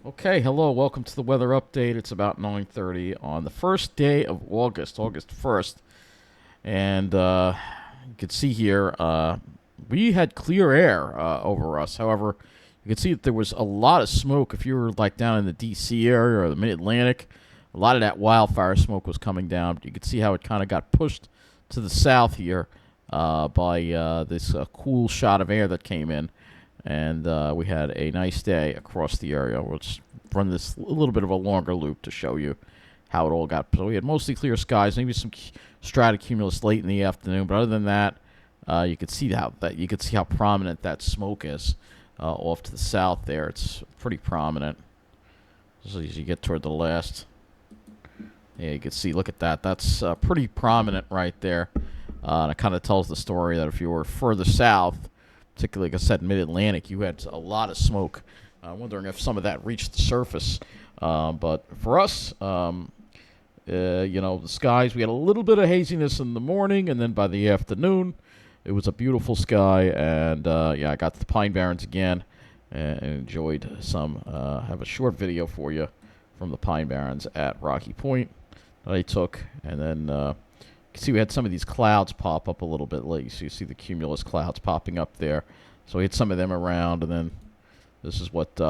Okay, hello, welcome to the weather update. It's about 9:30 on the first day of August, August 1st. And you can see here, we had clear air over us. However, you can see that there was a lot of smoke if you were like down in the DC area or the mid-Atlantic. A lot of that wildfire smoke was coming down. You can see how it kind of got pushed to the south here by this cool shot of air that came in, and we had a nice day across the area. We'll just run this a little bit of a longer loop to show you how it all got. So we had mostly clear skies, maybe some stratocumulus late in the afternoon, but other than that, you could see how prominent that smoke is off to the south there. It's pretty prominent. So as you get toward the last, yeah, you can see. Look at that. That's pretty prominent right there. And it kind of tells the story that if you were further south, particularly, like I said, mid-Atlantic, you had a lot of smoke. I'm wondering if some of that reached the surface. But for us, the skies, we had a little bit of haziness in the morning, and then by the afternoon, it was a beautiful sky. And, I got to the Pine Barrens again and enjoyed some. Have a short video for you from the Pine Barrens at Rocky Point that I took. And then you can see we had some of these clouds pop up a little bit late. So you see the cumulus clouds popping up there. So we had some of them around, and then this is what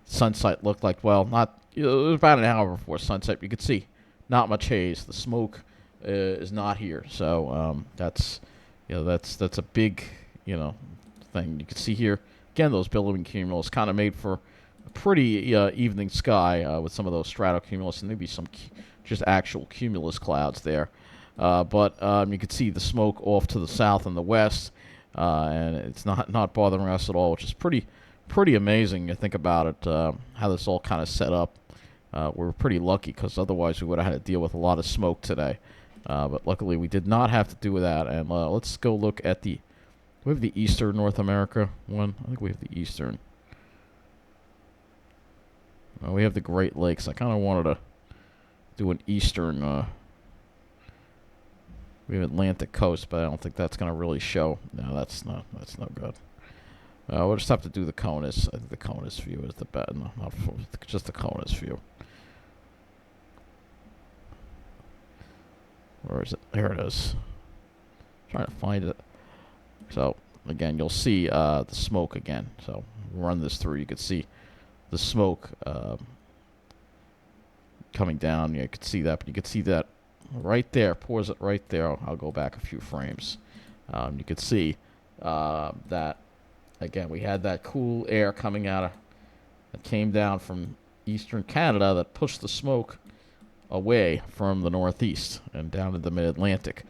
sunset looked like. Well, not it was about an hour before sunset. You could see not much haze. The smoke is not here. So that's a big thing. You can see here again those billowing cumulus kind of made for a pretty evening sky with some of those stratocumulus and maybe some just actual cumulus clouds there. But you can see the smoke off to the south and the west, and it's not bothering us at all, which is pretty amazing. You think about it, how this all kind of set up. We're pretty lucky because otherwise we would have had to deal with a lot of smoke today. But luckily we did not have to do that. And let's go look at we have the Eastern North America one. I think we have the Eastern. We have the Great Lakes. I kind of wanted to do an Eastern. We have Atlantic coast, but I don't think that's going to really show. No, that's no good. We'll just have to do the CONUS. I think the CONUS view is the best. No, not just the CONUS view. Where is it? There it is. Trying to find it. So again, you'll see the smoke again. So run this through. You can see the smoke coming down. You can see that, but you can see that right there. Pours it right there. I'll go back a few frames. You can see that. Again, we had that cool air coming that came down from eastern Canada that pushed the smoke away from the northeast and down to the mid-Atlantic.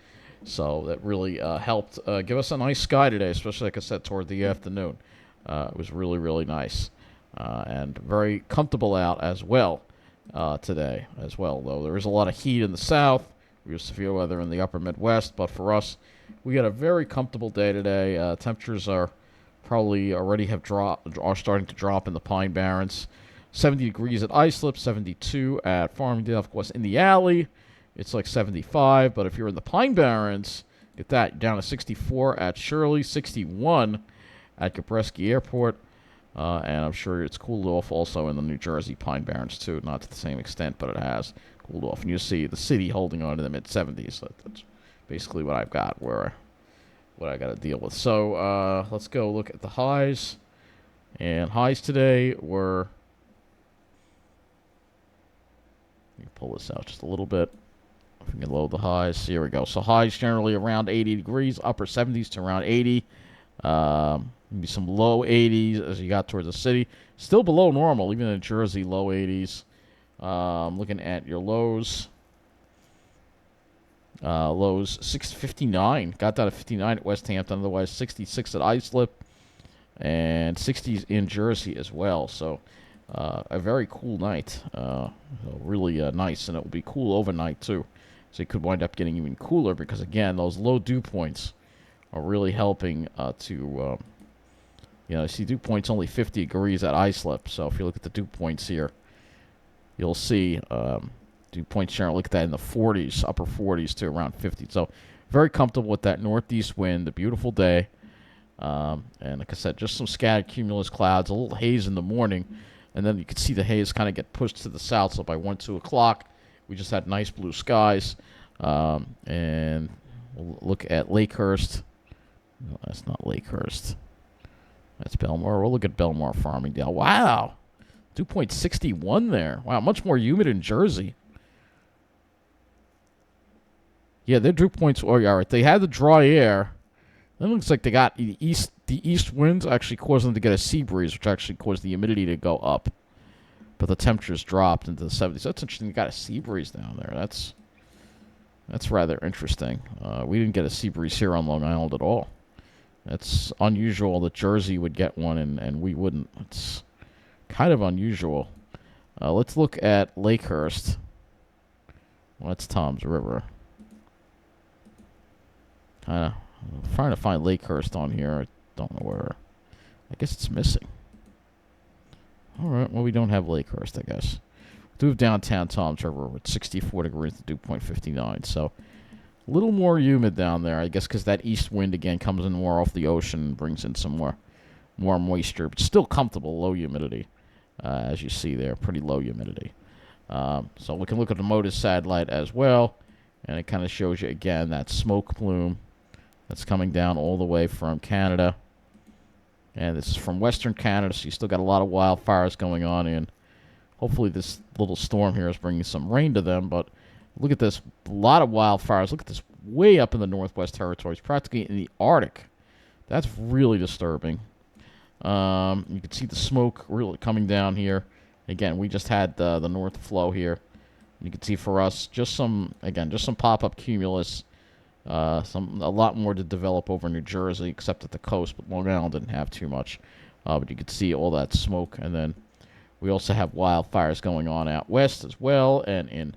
So that really helped give us a nice sky today, especially, like I said, toward the afternoon. It was really, really nice and very comfortable out as well today as well, though there is a lot of heat in the south. We have severe weather in the upper Midwest, but for us, we had a very comfortable day today. Temperatures are probably already are starting to drop in the Pine Barrens. 70 degrees at Islip, 72 at Farmingdale. Of course, in the alley, it's like 75. But if you're in the Pine Barrens, get that down to 64 at Shirley, 61 at Gabreski Airport. And I'm sure it's cooled off also in the New Jersey Pine Barrens, too. Not to the same extent, but it has cooled off. And you see the city holding on to the mid-70s. So that's basically what I've got, what I got to deal with. So let's go look at the highs. And highs today were... Let me pull this out just a little bit. If we can load the highs. Here we go. So highs generally around 80 degrees, upper 70s to around 80. Maybe some low 80s as you got towards the city. Still below normal, even in Jersey, low 80s. Looking at your lows. Lows 659. Got that at 59 at West Hampton. Otherwise, 66 at Islip. And 60s in Jersey as well. So a very cool night. Really nice. And it will be cool overnight, too. So it could wind up getting even cooler because, again, those low dew points are really helping to... you see dew points only 50 degrees at Islip. So if you look at the dew points here, you'll see... dew points generally look at that in the 40s, upper 40s to around 50. So very comfortable with that northeast wind, a beautiful day. And like I said, just some scattered cumulus clouds, a little haze in the morning. and then you could see the haze kind of get pushed to the south. So by 1, 2 o'clock, we just had nice blue skies. And we'll look at Lakehurst. No, that's not Lakehurst. That's Belmar. We'll look at Belmar Farmingdale. Wow. Dew point 61 there. Wow, much more humid in Jersey. Yeah, their dew points. Oh, yeah, all right. They had the dry air. Then it looks like they got the east winds actually caused them to get a sea breeze, which actually caused the humidity to go up. But the temperatures dropped into the 70s. That's interesting. You got a sea breeze down there. That's rather interesting. We didn't get a sea breeze here on Long Island at all. It's unusual that Jersey would get one and we wouldn't. It's kind of unusual. Let's look at Lakehurst. Well, that's Tom's River. I'm trying to find Lakehurst on here. I don't know where. I guess it's missing. All right. Well, we don't have Lakehurst, I guess. We do have downtown Tom's River with 64 degrees to dew point 59. So a little more humid down there, I guess, because that east wind again comes in more off the ocean and brings in some more moisture, but still comfortable, low humidity, as you see there, pretty low humidity. So we can look at the MODIS satellite as well, and it kind of shows you again that smoke plume that's coming down all the way from Canada, and this is from Western Canada, so you still got a lot of wildfires going on, and hopefully this little storm here is bringing some rain to them, but look at this, a lot of wildfires. Look at this way up in the Northwest Territories, practically in the Arctic. That's really disturbing. You can see the smoke really coming down here. Again, we just had the north flow here. You can see for us just some pop-up cumulus. A lot more to develop over New Jersey, except at the coast, but Long Island didn't have too much. But you could see all that smoke, and then we also have wildfires going on out west as well, and in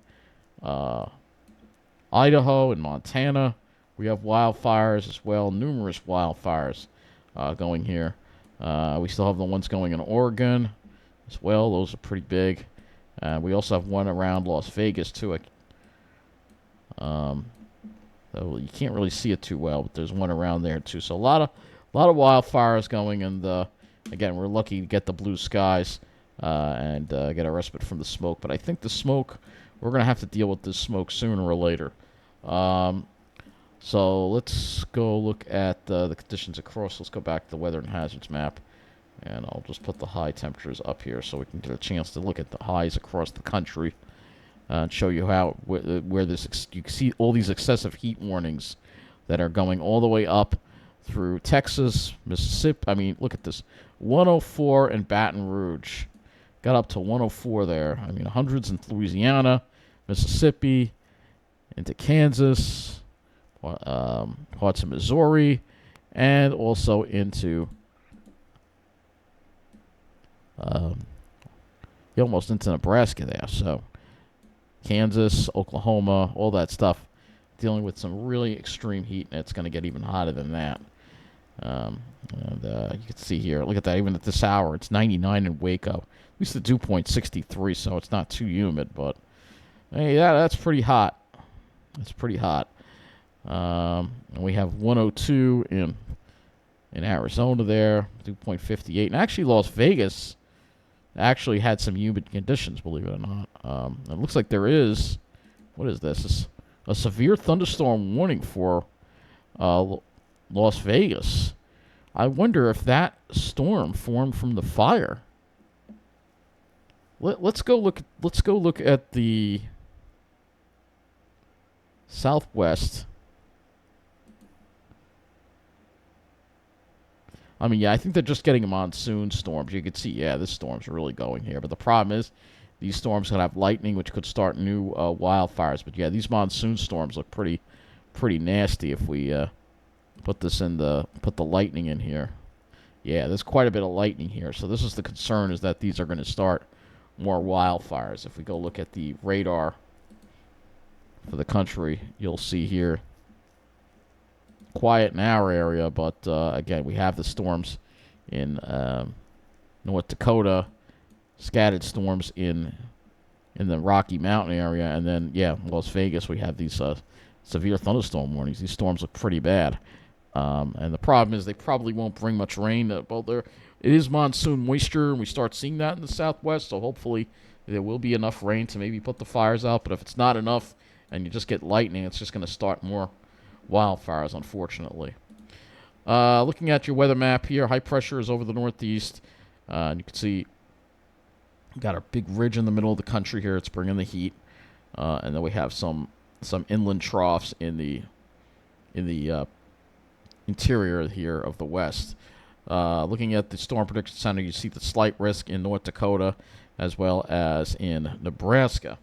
Idaho and Montana, we have wildfires as well. Numerous wildfires going here. We still have the ones going in Oregon as well. Those are pretty big. We also have one around Las Vegas too. So you can't really see it too well, but there's one around there too. So a lot of wildfires going, and again, we're lucky to get the blue skies and get a respite from the smoke. But I think the smoke, we're going to have to deal with this smoke sooner or later. So let's go look at the conditions across. Let's go back to the weather and hazards map, and I'll just put the high temperatures up here so we can get a chance to look at the highs across the country and show you how where this you can see all these excessive heat warnings that are going all the way up through Texas, Mississippi. I mean, look at this, 104 in Baton Rouge, got up to 104 there. I mean, hundreds in Louisiana, Mississippi, into Kansas, parts of Missouri, and also into almost into Nebraska there. So Kansas, Oklahoma, all that stuff, dealing with some really extreme heat, and it's going to get even hotter than that. You can see here, look at that, even at this hour, it's 99 in Waco. At least the dew point 63, so it's not too humid, but hey, that's pretty hot. It's pretty hot. And we have 102 in Arizona there, dew point 58. And actually, Las Vegas actually had some humid conditions, believe it or not. It looks like there is, what is this? It's a severe thunderstorm warning for Las Vegas. I wonder if that storm formed from the fire. Let's go look at the Southwest. I mean, yeah, I think they're just getting monsoon storms. You can see, yeah, this storm's really going here. But the problem is, these storms could have lightning, which could start new wildfires. But yeah, these monsoon storms look pretty nasty if we put the lightning in here. Yeah, there's quite a bit of lightning here. So this is the concern, is that these are going to start more wildfires. If we go look at the radar for the country, you'll see here quiet in our area, but again, we have the storms in North Dakota, scattered storms in the Rocky Mountain area, and then Las Vegas, we have these severe thunderstorm warnings. These storms look pretty bad, and the problem is they probably won't bring much rain. Well, it is monsoon moisture, and we start seeing that in the southwest, so hopefully there will be enough rain to maybe put the fires out. But if it's not enough and you just get lightning, it's just going to start more wildfires, unfortunately. Looking at your weather map here, high pressure is over the northeast. And you can see we got our big ridge in the middle of the country here. It's bringing the heat. And then we have some inland troughs in the interior here of the west. Looking at the Storm Prediction Center, you see the slight risk in North Dakota as well as in Nebraska.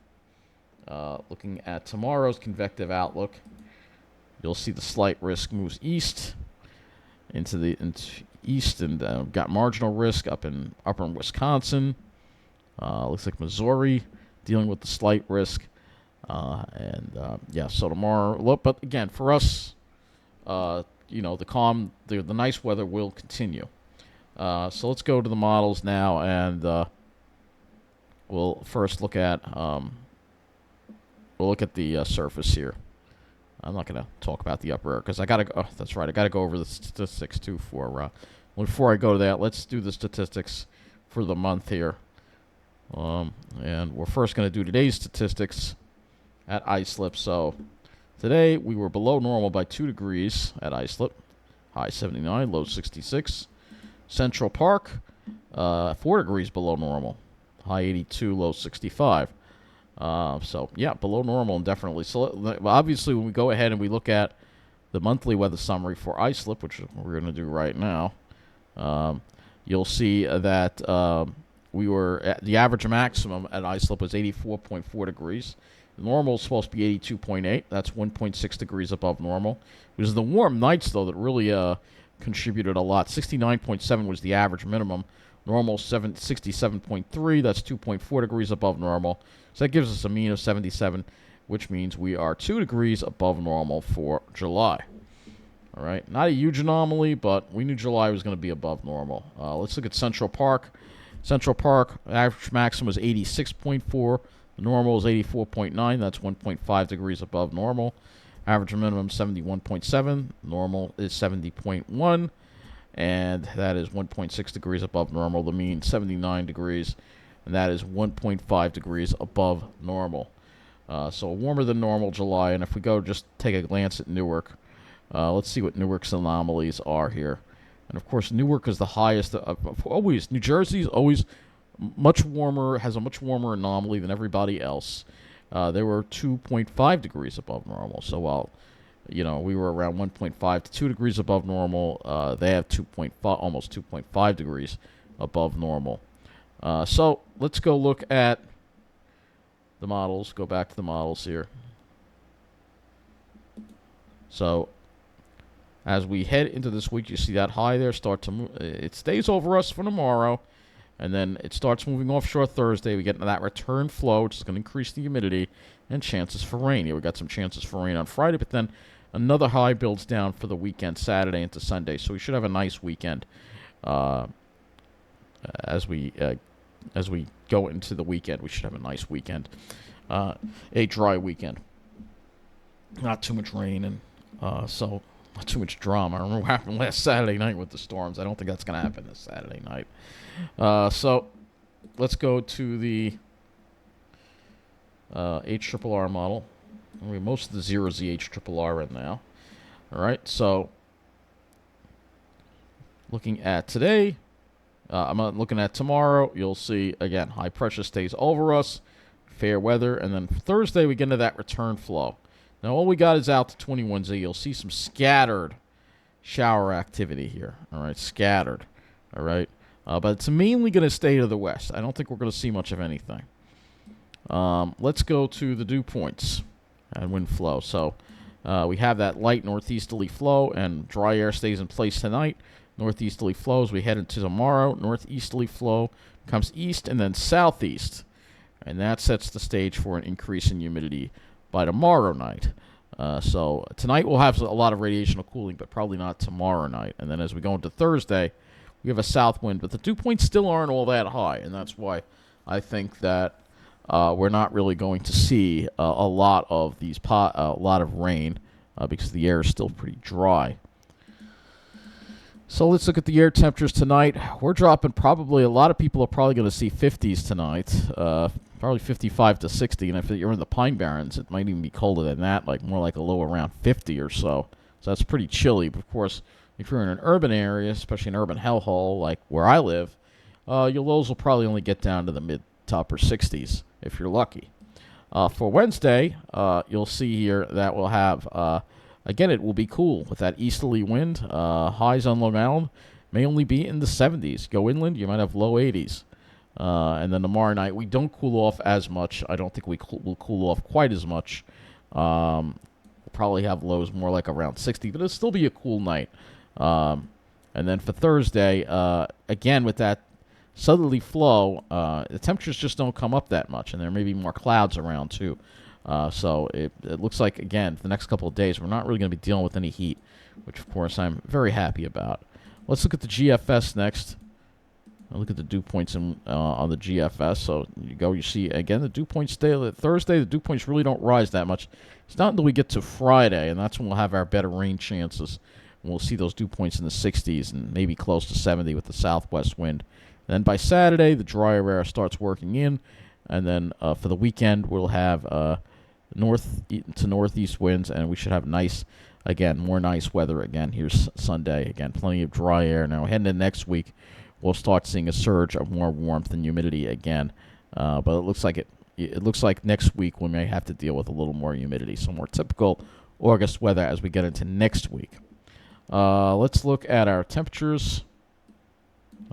Looking at tomorrow's convective outlook, you'll see the slight risk moves east into east, and got marginal risk up in upper Wisconsin. Looks like Missouri dealing with the slight risk. So tomorrow, but again, for us, the nice weather will continue. So let's go to the models now, and we'll first look at the surface here. I'm not going to talk about the upper air because I got to. Oh, that's right. I got to go over the statistics too before I go to that. Let's do the statistics for the month here. And we're first going to do today's statistics at Islip. So today we were below normal by 2 degrees at Islip, high 79, low 66. Central Park, 4 degrees below normal, high 82, low 65. Below normal indefinitely. So obviously when we go ahead and we look at the monthly weather summary for Islip, which we're going to do right now, you'll see that we were at the average maximum at Islip was 84.4 degrees. Normal is supposed to be 82.8. That's 1.6 degrees above normal. It was the warm nights, though, that really contributed a lot. 69.7 was the average minimum. Normal 67.3. That's 2.4 degrees above normal. So that gives us a mean of 77, which means we are 2 degrees above normal for July. All right, not a huge anomaly, but we knew July was going to be above normal. Let's look at Central Park. Central Park, average maximum was 86.4. The normal is 84.9. That's 1.5 degrees above normal. Average minimum 71.7. Normal is 70.1. And that is 1.6 degrees above normal. The mean 79 degrees. And that is 1.5 degrees above normal. So warmer than normal July. And if we go just take a glance at Newark, let's see what Newark's anomalies are here. And of course, Newark is the highest. Always, New Jersey is always much warmer, has a much warmer anomaly than everybody else. They were 2.5 degrees above normal. So while, we were around 1.5 to 2 degrees above normal, they have 2.5, almost 2.5 degrees above normal. So let's go look at the models. Go back to the models here. So as we head into this week, you see that high there start to move. It stays over us for tomorrow. And then it starts moving offshore Thursday. We get into that return flow, which is going to increase the humidity and chances for rain. Here we got some chances for rain on Friday, but then another high builds down for the weekend, Saturday into Sunday. So we should have a nice weekend as we go into the weekend. We should have a nice weekend, a dry weekend, not too much rain, and so not too much drama. I remember what happened last Saturday night with the storms. I don't think that's going to happen this Saturday night. So let's go to the HRRR model. Most of the zeros the HRRR in now. All right, so looking at today, I'm looking at tomorrow. You'll see, again, high pressure stays over us, fair weather, and then Thursday we get into that return flow. Now all we got is out to 21Z. You'll see some scattered shower activity here. All right, scattered. All right. But it's mainly going to stay to the west. I don't think we're going to see much of anything. Let's go to the dew points and wind flow. So we have that light northeasterly flow, and dry air stays in place tonight. Northeasterly flows. We head into tomorrow. Northeasterly flow comes east and then southeast. And that sets the stage for an increase in humidity by tomorrow night. So tonight we'll have a lot of radiational cooling, but probably not tomorrow night. And then as we go into Thursday, we have a south wind, but the dew points still aren't all that high, and that's why I think that we're not really going to see a lot of these a lot of rain because the air is still pretty dry. So let's look at the air temperatures tonight. We're dropping probably, a lot of people are probably going to see 50s tonight, probably 55 to 60. And if you're in the Pine Barrens, it might even be colder than that, like more like a low around 50 or so. So that's pretty chilly. But of course, if you're in an urban area, especially an urban hellhole like where I live, your lows will probably only get down to the mid to upper 60s if you're lucky. For Wednesday, you'll see here that we'll have, again, it will be cool with that easterly wind. Highs on Long Island may only be in the 70s. Go inland, you might have low 80s. And then tomorrow night, we don't cool off as much. I don't think we will cool off quite as much. We'll probably have lows more like around 60, but it'll still be a cool night. And then for Thursday, again, with that southerly flow, the temperatures just don't come up that much, and there may be more clouds around too. So it looks like, again, for the next couple of days, we're not really going to be dealing with any heat, which, of course, I'm very happy about. Let's look at the GFS next. I'll look at the dew points on the GFS. So you see, again, the dew points stay. Thursday, the dew points really don't rise that much. It's not until we get to Friday, and that's when we'll have our better rain chances. And we'll see those dew points in the 60s and maybe close to 70 with the southwest wind. And then by Saturday, the drier air starts working in. And then for the weekend, we'll have north to northeast winds, and we should have nice, again, more nice weather again. Here's Sunday, again, plenty of dry air. Now, heading into next week, we'll start seeing a surge of more warmth and humidity again. But it looks like it looks like next week we may have to deal with a little more humidity, some more typical August weather as we get into next week. Let's look at our temperatures.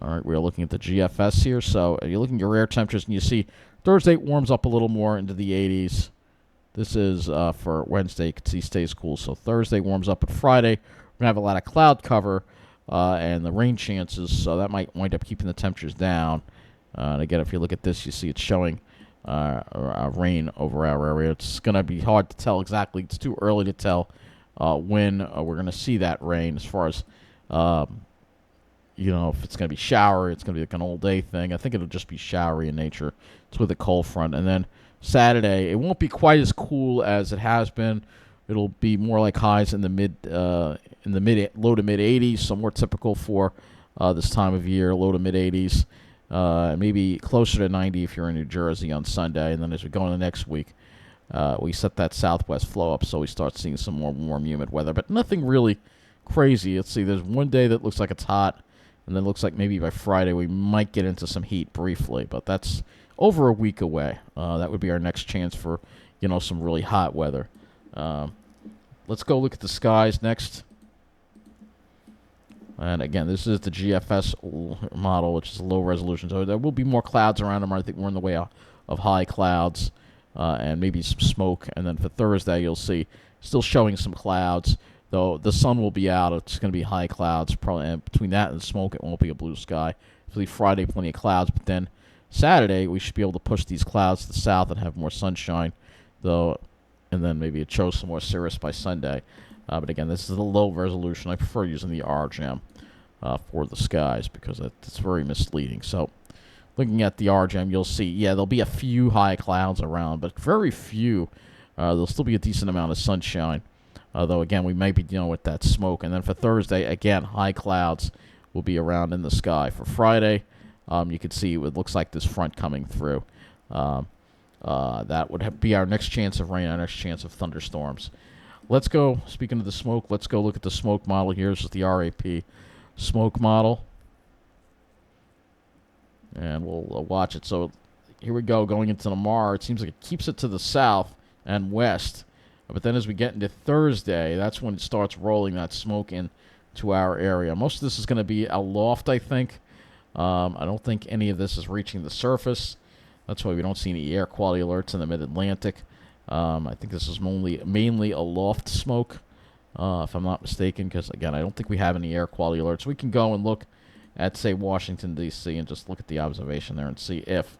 All right, we're looking at the GFS here. So you're looking at your air temperatures, and you see Thursday warms up a little more into the 80s. This is for Wednesday. You can see stays cool. So Thursday warms up, but Friday we're going to have a lot of cloud cover and the rain chances, so that might wind up keeping the temperatures down. And again, if you look at this, you see it's showing rain over our area. It's going to be hard to tell exactly. It's too early to tell when we're going to see that rain as far as if it's going to be showery, it's going to be like an all-day thing. I think it'll just be showery in nature. It's with a cold front. And then Saturday, it won't be quite as cool as it has been. It'll be more like highs in the low to mid 80s, so more typical for this time of year, low to mid 80s. Maybe closer to 90 if you're in New Jersey on Sunday. And then as we go into next week, we set that southwest flow up, so we start seeing some more warm, humid weather. But nothing really crazy. Let's see, there's one day that looks like it's hot, and then looks like maybe by Friday we might get into some heat briefly, but that's over a week away. That would be our next chance for, some really hot weather. Let's go look at the skies next. And again, this is the GFS model, which is low resolution. So there will be more clouds around them. I think we're in the way of high clouds and maybe some smoke. And then for Thursday, you'll see still showing some clouds. Though the sun will be out, it's going to be high clouds. Probably, and between that and smoke, it won't be a blue sky. Hopefully Friday, plenty of clouds. But then Saturday, we should be able to push these clouds to the south and have more sunshine. And then maybe it shows some more cirrus by Sunday. But again, this is the low resolution. I prefer using the RGM for the skies because it's very misleading. So looking at the RGM, you'll see, there'll be a few high clouds around, but very few. There'll still be a decent amount of sunshine. Though, again, we might be dealing with that smoke. And then for Thursday, again, high clouds will be around in the sky. For Friday, you can see it looks like this front coming through. That would be our next chance of rain, our next chance of thunderstorms. Let's go, speaking of the smoke, let's go look at the smoke model here. This is the RAP smoke model. And we'll watch it. So here we go, going into tomorrow. It seems like it keeps it to the south and west. But then as we get into Thursday, that's when it starts rolling that smoke into our area. Most of this is going to be aloft, I think. I don't think any of this is reaching the surface. That's why we don't see any air quality alerts in the mid-Atlantic. I think this is mainly aloft smoke, if I'm not mistaken, because, again, I don't think we have any air quality alerts. We can go and look at, say, Washington, D.C., and just look at the observation there and see if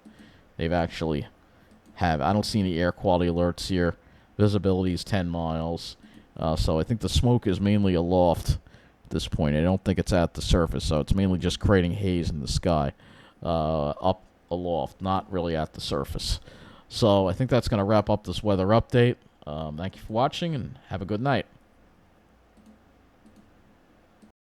they've actually have. I don't see any air quality alerts here. Visibility is 10 miles. So I think the smoke is mainly aloft at this point. I don't think it's at the surface, so it's mainly just creating haze in the sky up aloft, not really at the surface. So I think that's going to wrap up this weather update. Thank you for watching, and have a good night.